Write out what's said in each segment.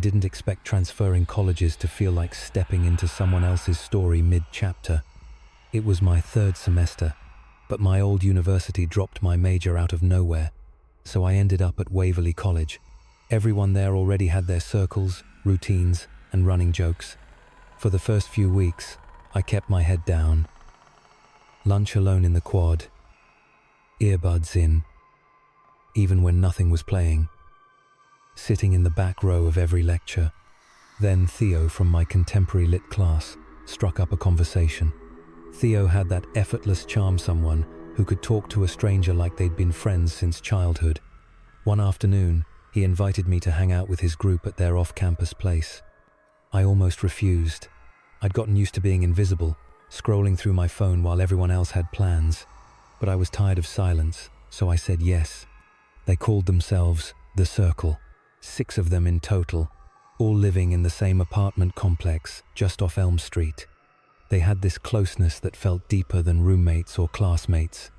I didn't expect transferring colleges to feel like stepping into someone else's story mid-chapter. It was my third semester, but my old university dropped my major out of nowhere, so I ended up at Waverley College. Everyone there already had their circles, routines, and running jokes. For the first few weeks, I kept my head down. Lunch alone in the quad, earbuds in, even when nothing was playing. Sitting in the back row of every lecture. Then Theo from my contemporary lit class struck up a conversation. Theo had that effortless charm, someone who could talk to a stranger like they'd been friends since childhood. One afternoon, he invited me to hang out with his group at their off-campus place. I almost refused. I'd gotten used to being invisible, scrolling through my phone while everyone else had plans. But I was tired of silence, so I said yes. They called themselves The Circle, 6 of them in total, all living in the same apartment complex just off Elm Street. They had this closeness that felt deeper than roommates or classmates,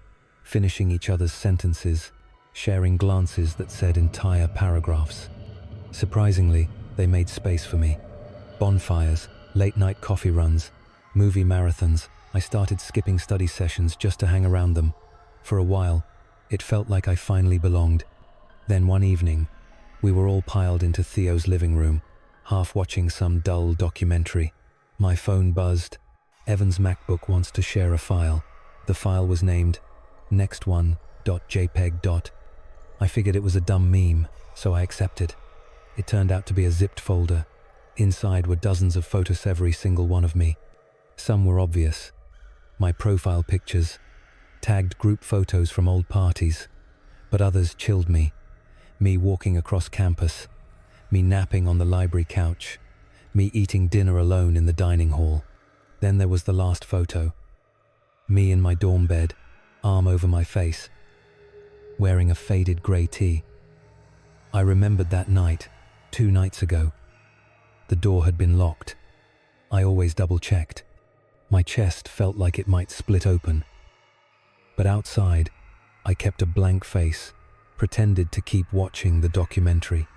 finishing each other's sentences, sharing glances that said entire paragraphs. Surprisingly, they made space for me. Bonfires, late-night coffee runs, movie marathons. I started skipping study sessions just to hang around them. For a while, it felt like I finally belonged. Then one evening, we were all piled into Theo's living room, half watching some dull documentary. My phone buzzed. Evan's MacBook wants to share a file. The file was named next1.jpg. I figured it was a dumb meme, so I accepted. It turned out to be a zipped folder. Inside were dozens of photos, every single one of me. Some were obvious. My profile pictures, tagged group photos from old parties. But others chilled me. Me walking across campus. Me napping on the library couch. Me eating dinner alone in the dining hall. Then there was the last photo. Me in my dorm bed, arm over my face, wearing a faded grey tee. I remembered that night, 2 nights ago. The door had been locked. I always double-checked. My chest felt like it might split open. But outside, I kept a blank face, pretended to keep watching the documentary.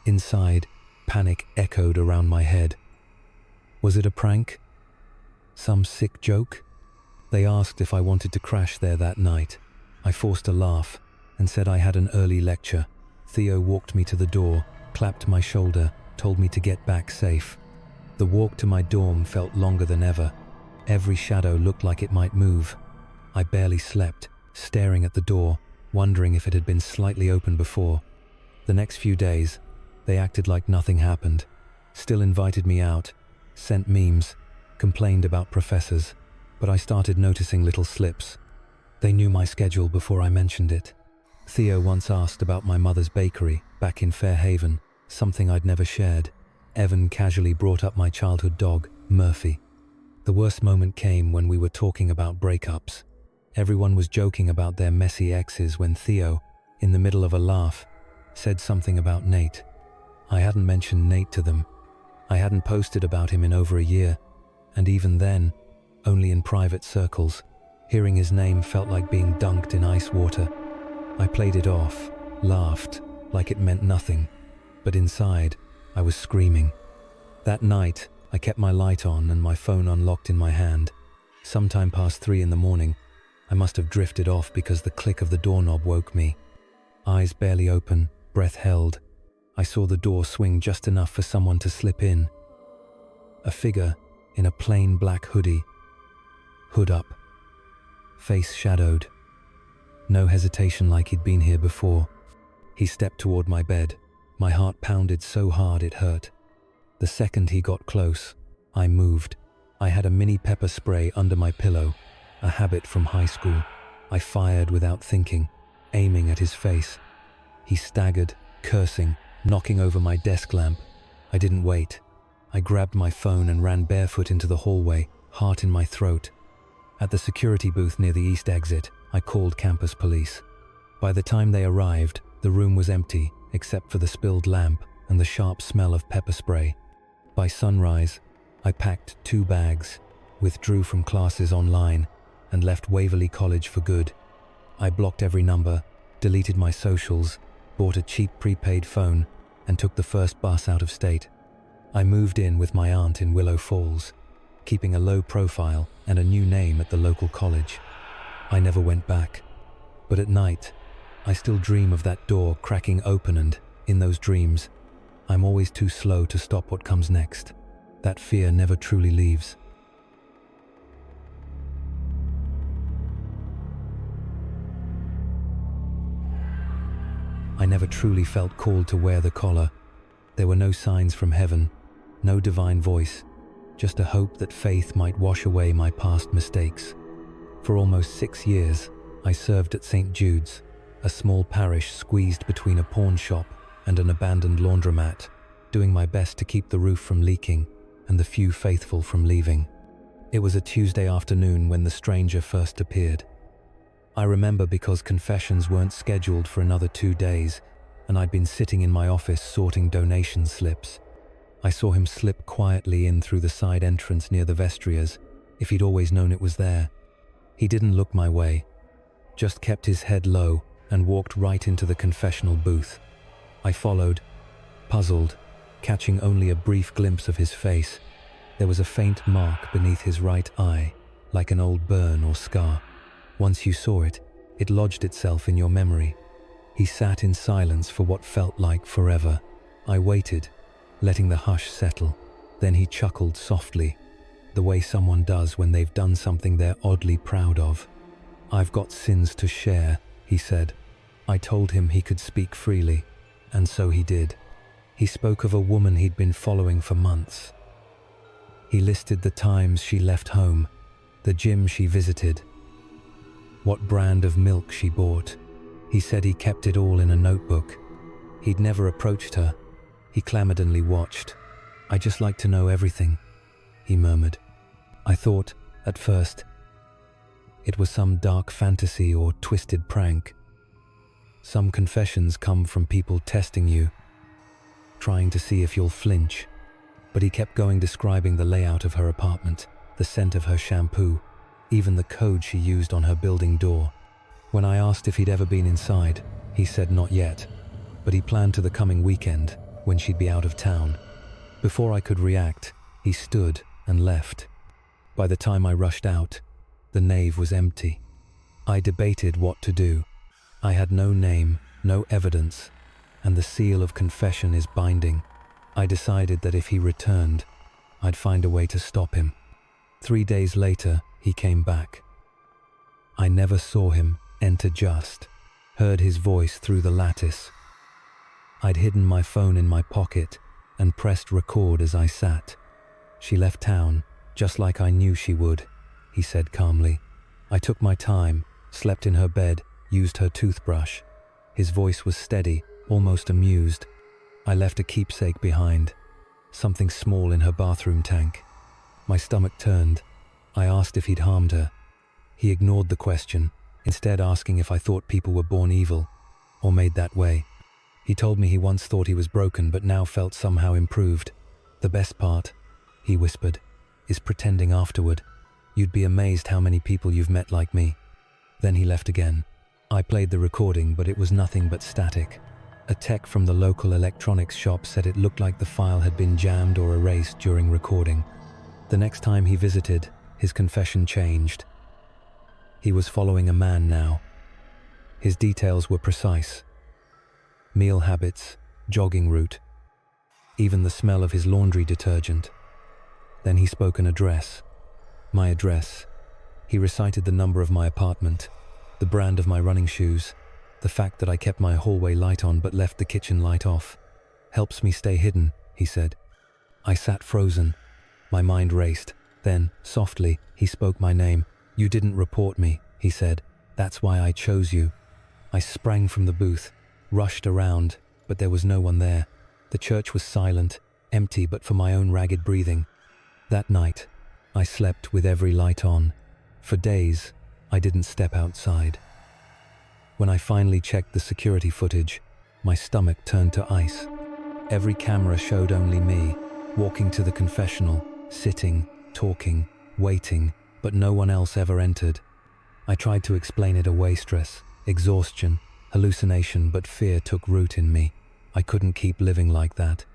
Inside, panic echoed around my head. Was it a prank? Some sick joke? They asked if I wanted to crash there that night. I forced a laugh and said I had an early lecture. Theo walked me to the door, clapped my shoulder, told me to get back safe. The walk to my dorm felt longer than ever. Every shadow looked like it might move. I barely slept, staring at the door, wondering if it had been slightly open before. The next few days, they acted like nothing happened, still invited me out, sent memes, complained about professors, but I started noticing little slips. They knew my schedule before I mentioned it. Theo once asked about my mother's bakery back in Fairhaven, something I'd never shared. Evan casually brought up my childhood dog, Murphy. The worst moment came when we were talking about breakups. Everyone was joking about their messy exes when Theo, in the middle of a laugh, said something about Nate. I hadn't mentioned Nate to them. I hadn't posted about him in over a year, and even then, only in private circles. Hearing his name felt like being dunked in ice water. I played it off, laughed, like it meant nothing, but inside, I was screaming. That night, I kept my light on and my phone unlocked in my hand. Sometime past 3 in the morning, I must have drifted off because the click of the doorknob woke me. Eyes barely open, breath held. I saw the door swing just enough for someone to slip in. A figure in a plain black hoodie. Hood up. Face shadowed. No hesitation like he'd been here before. He stepped toward my bed. My heart pounded so hard it hurt. The second he got close, I moved. I had a mini pepper spray under my pillow, a habit from high school. I fired without thinking, aiming at his face. He staggered, cursing, knocking over my desk lamp. I didn't wait. I grabbed my phone and ran barefoot into the hallway, heart in my throat. At the security booth near the east exit, I called campus police. By the time they arrived, the room was empty, except for the spilled lamp and the sharp smell of pepper spray. By sunrise, I packed 2 bags, withdrew from classes online, and left Waverley College for good. I blocked every number, deleted my socials, bought a cheap prepaid phone, and took the first bus out of state. I moved in with my aunt in Willow Falls, keeping a low profile and a new name at the local college. I never went back, but at night, I still dream of that door cracking open, and in those dreams, I'm always too slow to stop what comes next. That fear never truly leaves. I never truly felt called to wear the collar. There were no signs from heaven, no divine voice, just a hope that faith might wash away my past mistakes. For almost 6 years, I served at St. Jude's, a small parish squeezed between a pawn shop and an abandoned laundromat, doing my best to keep the roof from leaking and the few faithful from leaving. It was a Tuesday afternoon when the stranger first appeared. I remember because confessions weren't scheduled for another 2 days, and I'd been sitting in my office sorting donation slips. I saw him slip quietly in through the side entrance near the vestries, if he'd always known it was there. He didn't look my way, just kept his head low and walked right into the confessional booth. I followed, puzzled, catching only a brief glimpse of his face. There was a faint mark beneath his right eye, like an old burn or scar. Once you saw it, it lodged itself in your memory. He sat in silence for what felt like forever. I waited, letting the hush settle. Then he chuckled softly, the way someone does when they've done something they're oddly proud of. "I've got sins to share," he said. I told him he could speak freely, and so he did. He spoke of a woman he'd been following for months. He listed the times she left home, the gym she visited, what brand of milk she bought. He said he kept it all in a notebook. He'd never approached her. He clamorantly watched. "I just like to know everything," he murmured. I thought, at first, it was some dark fantasy or twisted prank. Some confessions come from people testing you, trying to see if you'll flinch. But he kept going, describing the layout of her apartment, the scent of her shampoo, even the code she used on her building door. When I asked if he'd ever been inside, he said not yet, but he planned to the coming weekend when she'd be out of town. Before I could react, he stood and left. By the time I rushed out, the nave was empty. I debated what to do. I had no name, no evidence, and the seal of confession is binding. I decided that if he returned, I'd find a way to stop him. 3 days later, he came back. I never saw him enter, just heard his voice through the lattice. I'd hidden my phone in my pocket and pressed record as I sat. "She left town, just like I knew she would," he said calmly. "I took my time, slept in her bed, used her toothbrush." His voice was steady, almost amused. "I left a keepsake behind, something small in her bathroom tank." My stomach turned. I asked if he'd harmed her. He ignored the question, instead asking if I thought people were born evil, or made that way. He told me he once thought he was broken but now felt somehow improved. "The best part," he whispered, "is pretending afterward. You'd be amazed how many people you've met like me." Then he left again. I played the recording, but it was nothing but static. A tech from the local electronics shop said it looked like the file had been jammed or erased during recording. The next time he visited, his confession changed. He was following a man now. His details were precise. Meal habits, jogging route, even the smell of his laundry detergent. Then he spoke an address. My address. He recited the number of my apartment, the brand of my running shoes, the fact that I kept my hallway light on but left the kitchen light off. "Helps me stay hidden," he said. I sat frozen. My mind raced. Then, softly, he spoke my name. "You didn't report me," he said. "That's why I chose you." I sprang from the booth, rushed around, but there was no one there. The church was silent, empty but for my own ragged breathing. That night, I slept with every light on. For days, I didn't step outside. When I finally checked the security footage, my stomach turned to ice. Every camera showed only me, walking to the confessional, sitting, talking, waiting, but no one else ever entered. I tried to explain it away: stress, exhaustion, hallucination, but fear took root in me. I couldn't keep living like that.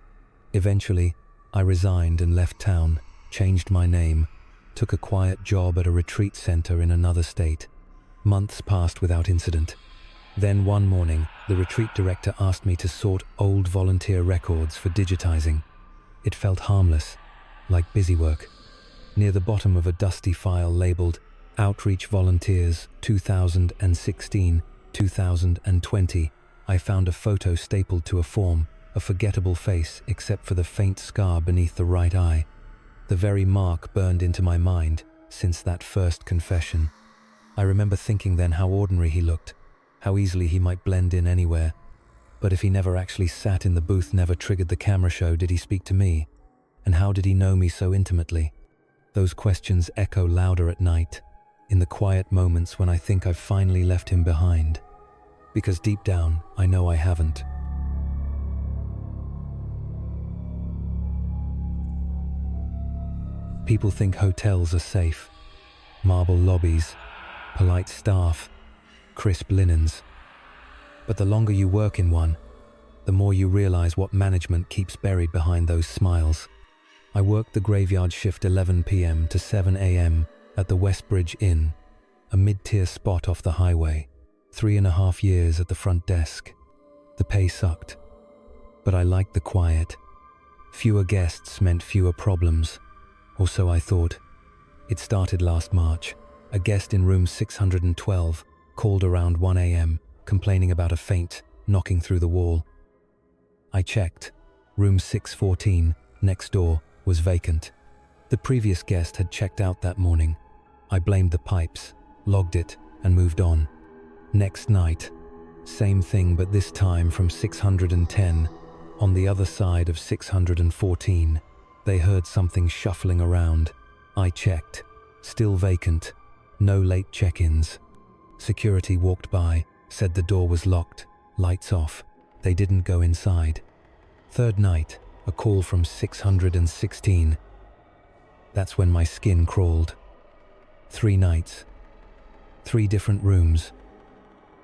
Eventually, I resigned and left town, changed my name, took a quiet job at a retreat center in another state. Months passed without incident. Then one morning, the retreat director asked me to sort old volunteer records for digitizing. It felt harmless, like busy work. Near the bottom of a dusty file labeled Outreach Volunteers 2016-2020, I found a photo stapled to a form, a forgettable face except for the faint scar beneath the right eye. The very mark burned into my mind since that first confession. I remember thinking then how ordinary he looked, how easily he might blend in anywhere. But if he never actually sat in the booth, never triggered the camera show, did he speak to me? And how did he know me so intimately? Those questions echo louder at night, in the quiet moments when I think I've finally left him behind. Because deep down, I know I haven't. People think hotels are safe. Marble lobbies, polite staff, crisp linens. But the longer you work in one, the more you realize what management keeps buried behind those smiles. I worked the graveyard shift 11 p.m. to 7 a.m. at the Westbridge Inn, a mid-tier spot off the highway. 3.5 years at the front desk. The pay sucked, but I liked the quiet. Fewer guests meant fewer problems, or so I thought. It started last March. A guest in room 612 called around 1 a.m., complaining about a faint knocking through the wall. I checked. Room 614, next door, was vacant. The previous guest had checked out that morning. I blamed the pipes, logged it, and moved on. Next night, same thing, but this time from 610, on the other side of 614. They heard something shuffling around. I checked. Still vacant. No late check-ins. Security walked by, said the door was locked, lights off. They didn't go inside. Third night, a call from 616. That's when my skin crawled. 3 nights. 3 different rooms.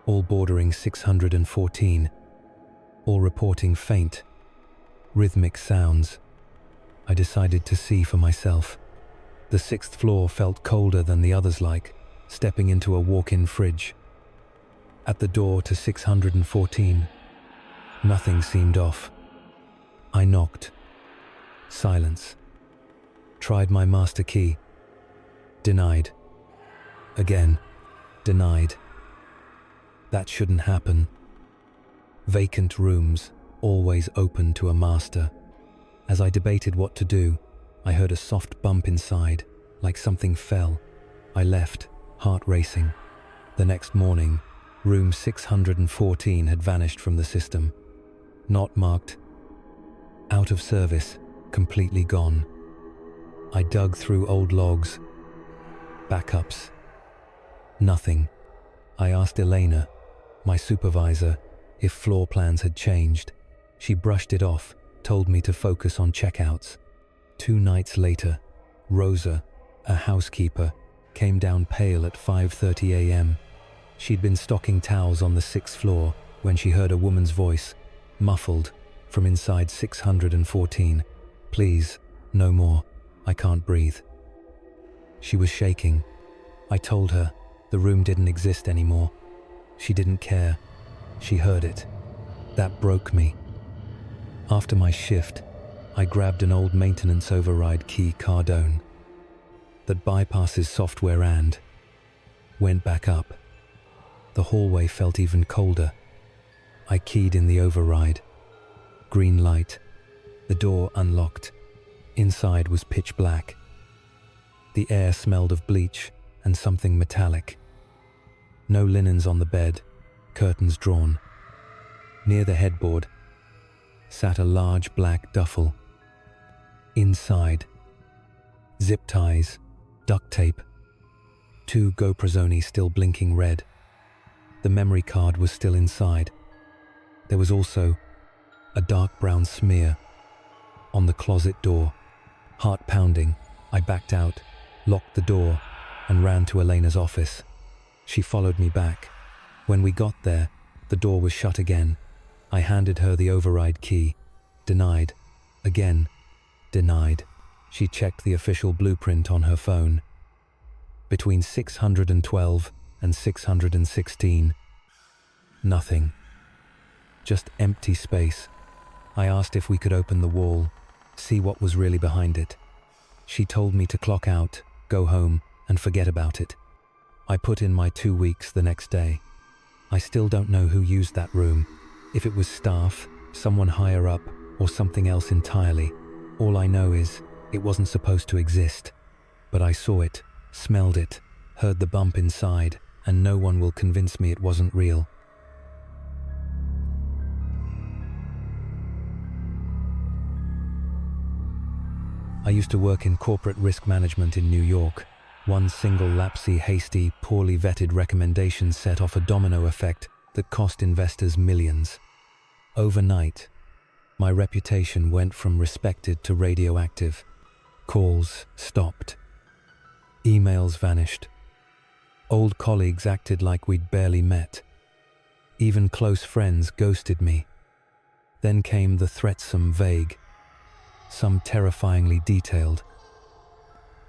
All bordering 614. All reporting faint, rhythmic sounds. I decided to see for myself. The 6th floor felt colder than the others, like stepping into a walk-in fridge. At the door to 614, nothing seemed off. I knocked. Silence. Tried my master key. Denied. Again. Denied. That shouldn't happen. Vacant rooms, always open to a master. As I debated what to do, I heard a soft bump inside, like something fell. I left, heart racing. The next morning, room 614 had vanished from the system. Not marked. Out of service, completely gone. I dug through old logs. Backups. Nothing. I asked Elena, my supervisor, if floor plans had changed. She brushed it off, told me to focus on checkouts. 2 nights later, Rosa, a housekeeper, came down pale at 5:30 a.m. She'd been stocking towels on the 6th floor when she heard a woman's voice, muffled, from inside 614. "Please, no more. I can't breathe." She was shaking. I told her the room didn't exist anymore. She didn't care. She heard it. That broke me. After my shift, I grabbed an old maintenance override key Cardone that bypasses software and went back up. The hallway felt even colder. I keyed in the override. Green light. The door unlocked. Inside was pitch black. The air smelled of bleach and something metallic. No linens on the bed, curtains drawn. Near the headboard sat a large black duffel. Inside, zip ties, duct tape, 2 GoProzoni still blinking red. The memory card was still inside. There was also a dark brown smear on the closet door. Heart pounding, I backed out, locked the door, and ran to Elena's office. She followed me back. When we got there, the door was shut again. I handed her the override key. Denied. Again. Denied. She checked the official blueprint on her phone. Between 612 and 616. Nothing. Just empty space. I asked if we could open the wall, see what was really behind it. She told me to clock out, go home, and forget about it. I put in my 2 weeks the next day. I still don't know who used that room, if it was staff, someone higher up, or something else entirely. All I know is it wasn't supposed to exist. But I saw it, smelled it, heard the bump inside, and no one will convince me it wasn't real. I used to work in corporate risk management in New York. One single lapsy, hasty, poorly vetted recommendation set off a domino effect that cost investors millions. Overnight, my reputation went from respected to radioactive. Calls stopped. Emails vanished. Old colleagues acted like we'd barely met. Even close friends ghosted me. Then came the threatsome vague, some terrifyingly detailed.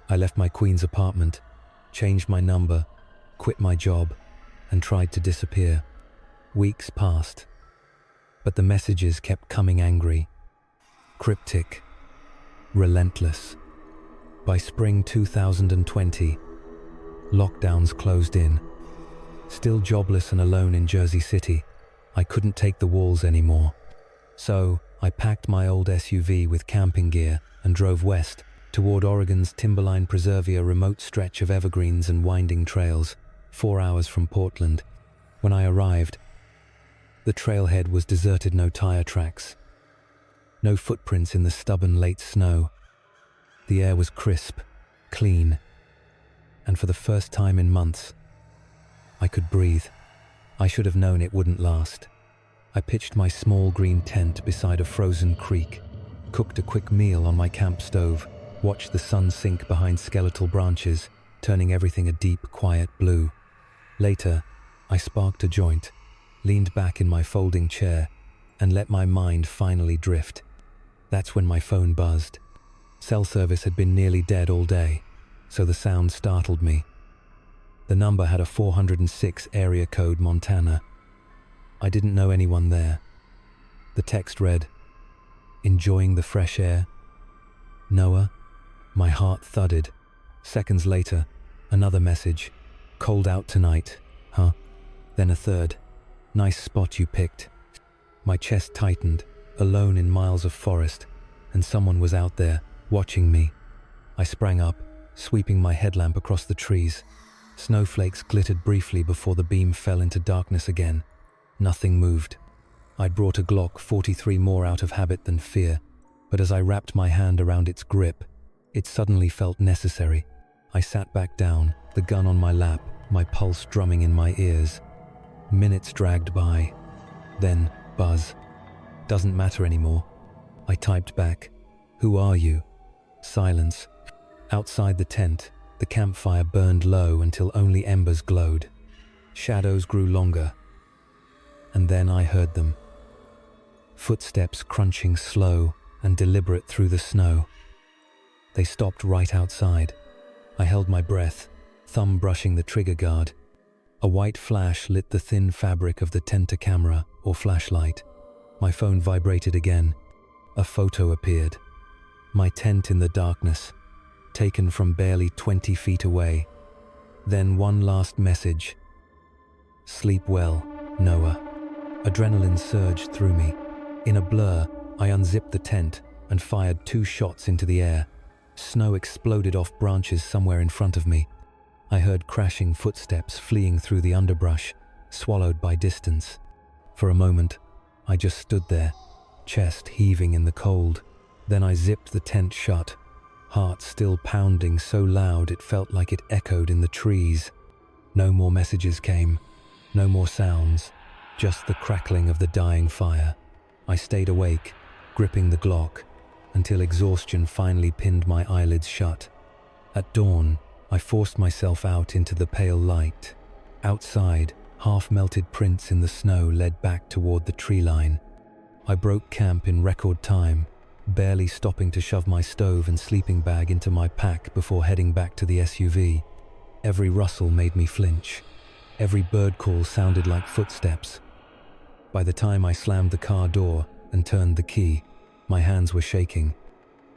I left my Queens apartment, changed my number, quit my job, and tried to disappear. Weeks passed, but the messages kept coming angry, cryptic, relentless. By spring 2020, lockdowns closed in. Still jobless and alone in Jersey City, I couldn't take the walls anymore. So I packed my old SUV with camping gear and drove west toward Oregon's Timberline Preserve, a remote stretch of evergreens and winding trails, 4 hours from Portland. When I arrived, the trailhead was deserted, no tire tracks, no footprints in the stubborn late snow. The air was crisp, clean, and for the first time in months, I could breathe. I should have known it wouldn't last. I pitched my small green tent beside a frozen creek, cooked a quick meal on my camp stove, watched the sun sink behind skeletal branches, turning everything a deep, quiet blue. Later, I sparked a joint, leaned back in my folding chair, and let my mind finally drift. That's when my phone buzzed. Cell service had been nearly dead all day, so the sound startled me. The number had a 406 area code, Montana. I didn't know anyone there. The text read, "Enjoying the fresh air? Noah?" My heart thudded. Seconds later, another message. "Cold out tonight, huh?" Then a third. "Nice spot you picked." My chest tightened, alone in miles of forest, and someone was out there, watching me. I sprang up, sweeping my headlamp across the trees. Snowflakes glittered briefly before the beam fell into darkness again. Nothing moved. I'd brought a Glock 43 more out of habit than fear, but as I wrapped my hand around its grip, it suddenly felt necessary. I sat back down, the gun on my lap, my pulse drumming in my ears. Minutes dragged by. Then, buzz. "Doesn't matter anymore." I typed back, "Who are you?" Silence. Outside the tent, the campfire burned low until only embers glowed. Shadows grew longer. And then I heard them. Footsteps crunching slow and deliberate through the snow. They stopped right outside. I held my breath, thumb brushing the trigger guard. A white flash lit the thin fabric of the Tenta camera or flashlight. My phone vibrated again. A photo appeared. My tent in the darkness, taken from barely 20 feet away. Then one last message. "Sleep well, Noah." Adrenaline surged through me. In a blur, I unzipped the tent and fired 2 shots into the air. Snow exploded off branches somewhere in front of me. I heard crashing footsteps fleeing through the underbrush, swallowed by distance. For a moment, I just stood there, chest heaving in the cold. Then I zipped the tent shut, heart still pounding so loud it felt like it echoed in the trees. No more messages came, no more sounds, just the crackling of the dying fire. I stayed awake, gripping the Glock, until exhaustion finally pinned my eyelids shut. At dawn, I forced myself out into the pale light. Outside, half-melted prints in the snow led back toward the tree line. I broke camp in record time, barely stopping to shove my stove and sleeping bag into my pack before heading back to the SUV. Every rustle made me flinch. Every bird call sounded like footsteps. By the time I slammed the car door and turned the key, my hands were shaking.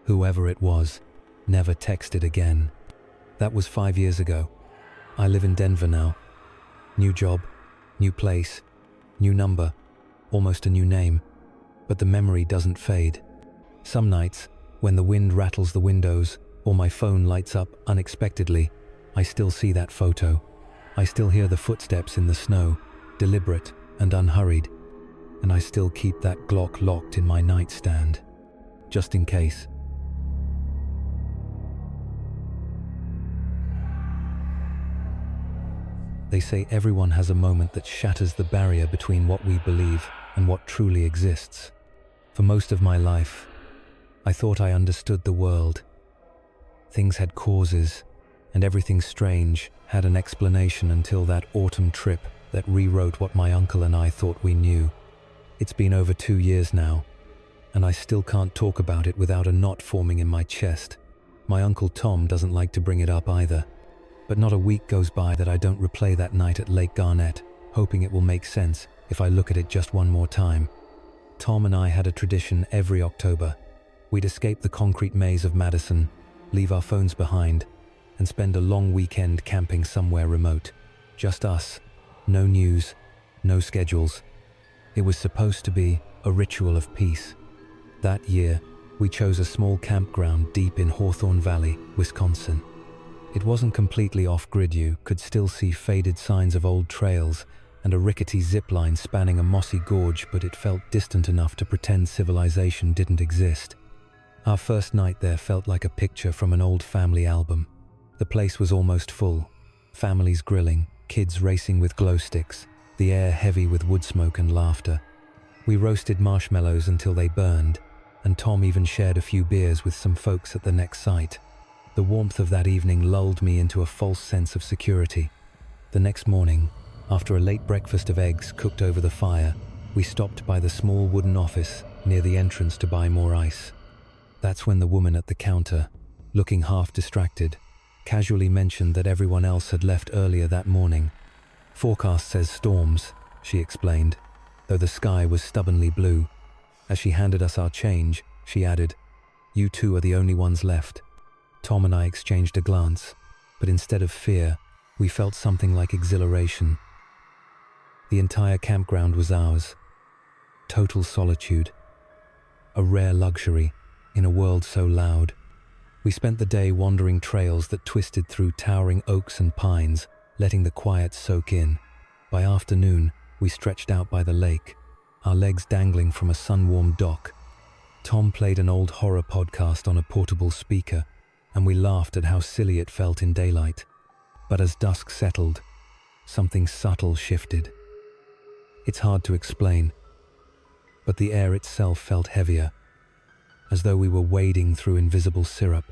Whoever it was never texted again. That was 5 years ago. I live in Denver now. New job, new place, new number, almost a new name. But the memory doesn't fade. Some nights, when the wind rattles the windows or my phone lights up unexpectedly, I still see that photo. I still hear the footsteps in the snow, deliberate and unhurried. And I still keep that Glock locked in my nightstand, just in case. They say everyone has a moment that shatters the barrier between what we believe and what truly exists. For most of my life, I thought I understood the world. Things had causes, and everything strange had an explanation until that autumn trip that rewrote what my uncle and I thought we knew. It's been over 2 years now, and I still can't talk about it without a knot forming in my chest. My Uncle Tom doesn't like to bring it up either, but not a week goes by that I don't replay that night at Lake Garnett, hoping it will make sense if I look at it just one more time. Tom and I had a tradition every October. We'd escape the concrete maze of Madison, leave our phones behind, and spend a long weekend camping somewhere remote. Just us, no news, no schedules. It was supposed to be a ritual of peace. That year, we chose a small campground deep in Hawthorne Valley, Wisconsin. It wasn't completely off-grid. You could still see faded signs of old trails and a rickety zip line spanning a mossy gorge, but it felt distant enough to pretend civilization didn't exist. Our first night there felt like a picture from an old family album. The place was almost full. Families grilling, kids racing with glow sticks, the air heavy with wood smoke and laughter. We roasted marshmallows until they burned, and Tom even shared a few beers with some folks at the next site. The warmth of that evening lulled me into a false sense of security. The next morning, after a late breakfast of eggs cooked over the fire, we stopped by the small wooden office near the entrance to buy more ice. That's when the woman at the counter, looking half distracted, casually mentioned that everyone else had left earlier that morning. "Forecast says storms," she explained, though the sky was stubbornly blue. As she handed us our change, she added, "You two are the only ones left." Tom and I exchanged a glance, but instead of fear, we felt something like exhilaration. The entire campground was ours. Total solitude. A rare luxury in a world so loud. We spent the day wandering trails that twisted through towering oaks and pines, letting the quiet soak in. By afternoon, we stretched out by the lake, our legs dangling from a sun-warmed dock. Tom played an old horror podcast on a portable speaker, and we laughed at how silly it felt in daylight. But as dusk settled, something subtle shifted. It's hard to explain, but the air itself felt heavier, as though we were wading through invisible syrup.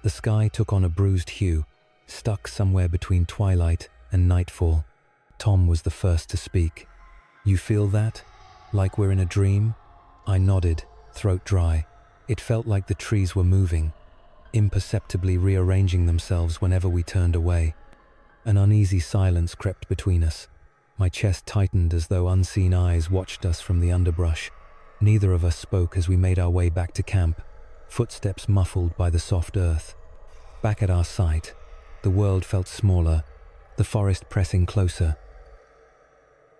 The sky took on a bruised hue, stuck somewhere between twilight and nightfall. Tom was the first to speak. "You feel that? Like we're in a dream?" I nodded, throat dry. It felt like the trees were moving, imperceptibly rearranging themselves whenever we turned away. An uneasy silence crept between us. My chest tightened as though unseen eyes watched us from the underbrush. Neither of us spoke as we made our way back to camp, footsteps muffled by the soft earth. Back at our site, the world felt smaller, the forest pressing closer.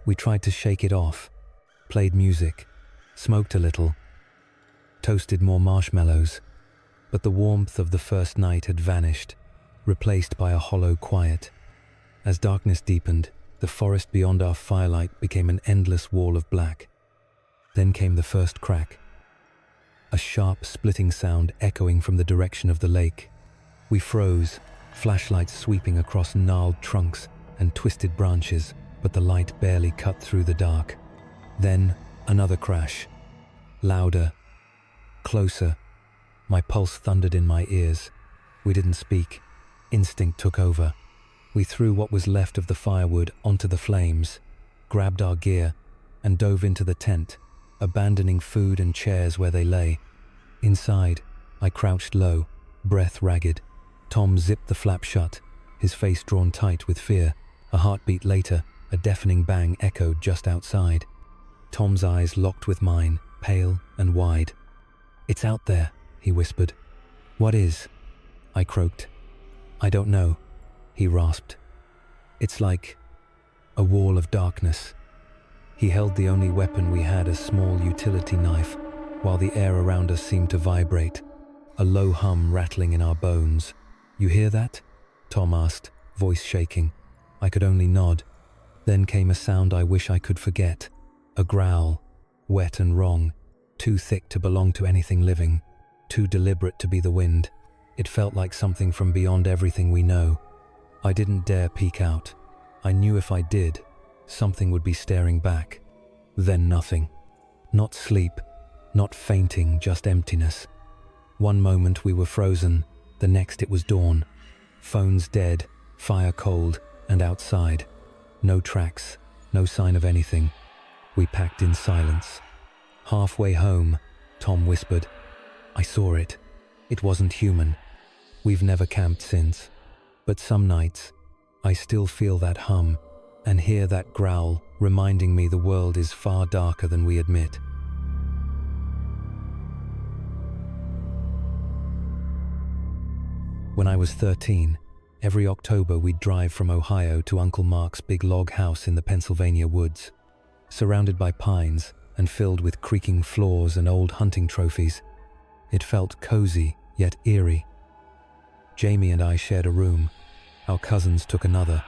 We tried to shake it off, played music, smoked a little, toasted more marshmallows, but the warmth of the first night had vanished, replaced by a hollow quiet. As darkness deepened, the forest beyond our firelight became an endless wall of black. Then came the first crack, a sharp splitting sound echoing from the direction of the lake. We froze, flashlights sweeping across gnarled trunks and twisted branches, but the light barely cut through the dark. Then another crash, louder, closer. My pulse thundered in my ears. We didn't speak. Instinct took over. We threw what was left of the firewood onto the flames, grabbed our gear, and dove into the tent, abandoning food and chairs where they lay. Inside, I crouched low, breath ragged. Tom zipped the flap shut, his face drawn tight with fear. A heartbeat later, a deafening bang echoed just outside. Tom's eyes locked with mine, pale and wide. "It's out there," he whispered. "What is?" I croaked. "I don't know," he rasped. "It's like a wall of darkness." He held the only weapon we had, a small utility knife, while the air around us seemed to vibrate, a low hum rattling in our bones. "You hear that?" Tom asked, voice shaking. I could only nod. Then came a sound I wish I could forget. A growl, wet and wrong, too thick to belong to anything living, too deliberate to be the wind. It felt like something from beyond everything we know. I didn't dare peek out. I knew if I did, something would be staring back. Then nothing. Not sleep, not fainting, just emptiness. One moment we were frozen, the next it was dawn. Phones dead, fire cold, and outside. No tracks, no sign of anything. We packed in silence. Halfway home, Tom whispered, "I saw it. It wasn't human. We've never camped since. But some nights, I still feel that hum and hear that growl, reminding me the world is far darker than we admit." When I was 13, every October we'd drive from Ohio to Uncle Mark's big log house in the Pennsylvania woods. Surrounded by pines and filled with creaking floors and old hunting trophies, it felt cozy yet eerie. Jamie and I shared a room. Our cousins took another,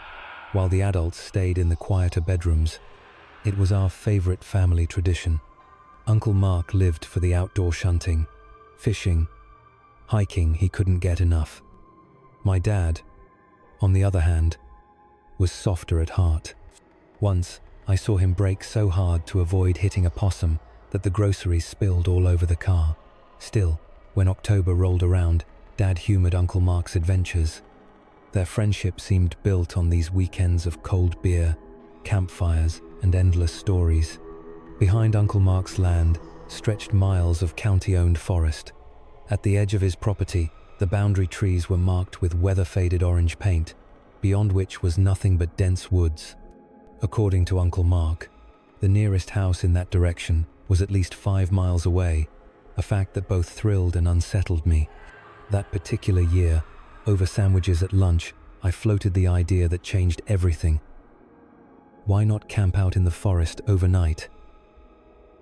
while the adults stayed in the quieter bedrooms. It was our favorite family tradition. Uncle Mark lived for the outdoor shunting, fishing, hiking. He couldn't get enough. My dad, on the other hand, was softer at heart. Once, I saw him brake so hard to avoid hitting a possum that the groceries spilled all over the car. Still, when October rolled around, Dad humored Uncle Mark's adventures. Their friendship seemed built on these weekends of cold beer, campfires, and endless stories. Behind Uncle Mark's land stretched miles of county-owned forest. At the edge of his property, the boundary trees were marked with weather-faded orange paint, beyond which was nothing but dense woods. According to Uncle Mark, the nearest house in that direction was at least 5 miles away, a fact that both thrilled and unsettled me. That particular year, over sandwiches at lunch, I floated the idea that changed everything. Why not camp out in the forest overnight?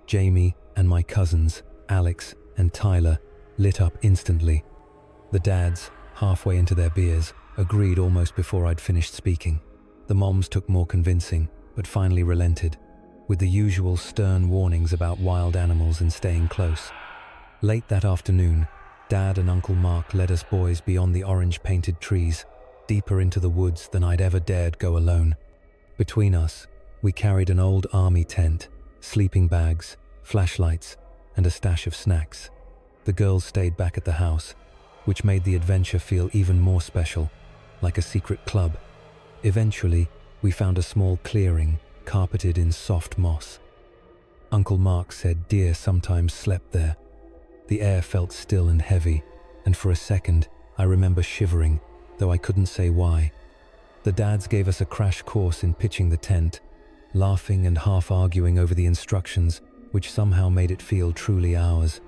Jamie and my cousins, Alex and Tyler, lit up instantly. The dads, halfway into their beers, agreed almost before I'd finished speaking. The moms took more convincing, but finally relented, with the usual stern warnings about wild animals and staying close. Late that afternoon, Dad and Uncle Mark led us boys beyond the orange-painted trees, deeper into the woods than I'd ever dared go alone. Between us, we carried an old army tent, sleeping bags, flashlights, and a stash of snacks. The girls stayed back at the house, which made the adventure feel even more special, like a secret club. Eventually, we found a small clearing, carpeted in soft moss. Uncle Mark said deer sometimes slept there. The air felt still and heavy, and for a second, I remember shivering, though I couldn't say why. The dads gave us a crash course in pitching the tent, laughing and half arguing over the instructions, which somehow made it feel truly ours.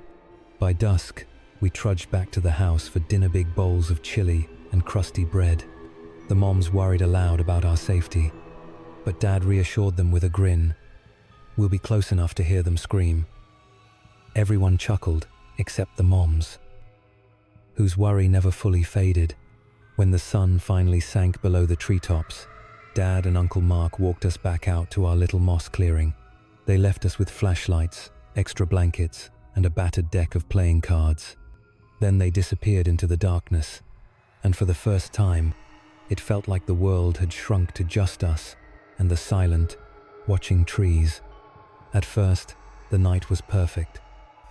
By dusk, we trudged back to the house for dinner, big bowls of chili and crusty bread. The moms worried aloud about our safety, but Dad reassured them with a grin. We'll be close enough to hear them scream. Everyone chuckled, except the moms, whose worry never fully faded. When the sun finally sank below the treetops, Dad and Uncle Mark walked us back out to our little moss clearing. They left us with flashlights, extra blankets, and a battered deck of playing cards. Then they disappeared into the darkness, and for the first time, it felt like the world had shrunk to just us and the silent, watching trees. At first, the night was perfect.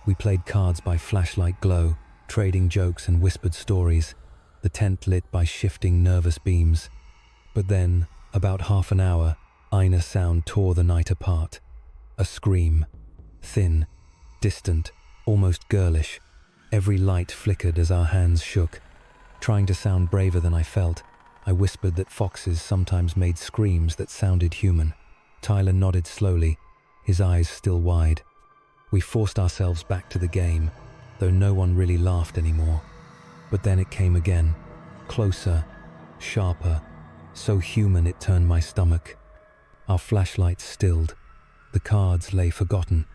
We played cards by flashlight glow, trading jokes and whispered stories, the tent lit by shifting nervous beams. But then, about half an hour, Ina's sound tore the night apart. A scream. Thin, distant, almost girlish. Every light flickered as our hands shook. Trying to sound braver than I felt, I whispered that foxes sometimes made screams that sounded human. Tyler nodded slowly, his eyes still wide. We forced ourselves back to the game, though no one really laughed anymore. But then it came again, closer, sharper, so human it turned my stomach. Our flashlights stilled. The cards lay forgotten.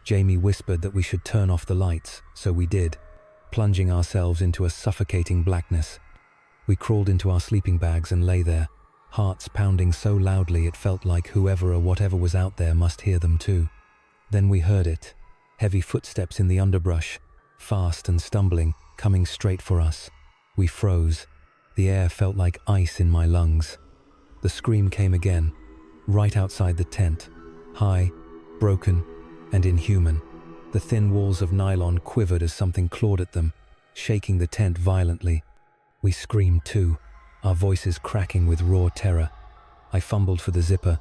Jamie whispered that we should turn off the lights, so we did, plunging ourselves into a suffocating blackness. We crawled into our sleeping bags and lay there, hearts pounding so loudly it felt like whoever or whatever was out there must hear them too. Then we heard it, heavy footsteps in the underbrush, fast and stumbling, coming straight for us. We froze. The air felt like ice in my lungs. The scream came again, right outside the tent, high, broken, and inhuman. The thin walls of nylon quivered as something clawed at them, shaking the tent violently. We screamed too, our voices cracking with raw terror. I fumbled for the zipper,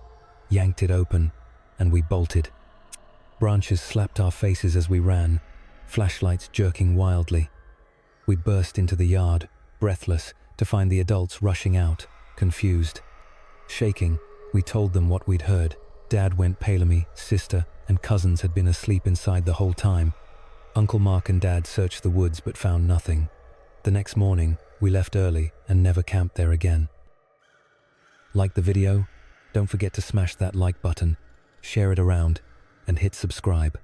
yanked it open, and we bolted. Branches slapped our faces as we ran, flashlights jerking wildly. We burst into the yard, breathless, to find the adults rushing out, confused. Shaking, we told them what we'd heard. Dad went palemy, sister and cousins had been asleep inside the whole time. Uncle Mark and Dad searched the woods but found nothing. The next morning, we left early and never camped there again. Like the video? Don't forget to smash that like button, share it around, and hit subscribe.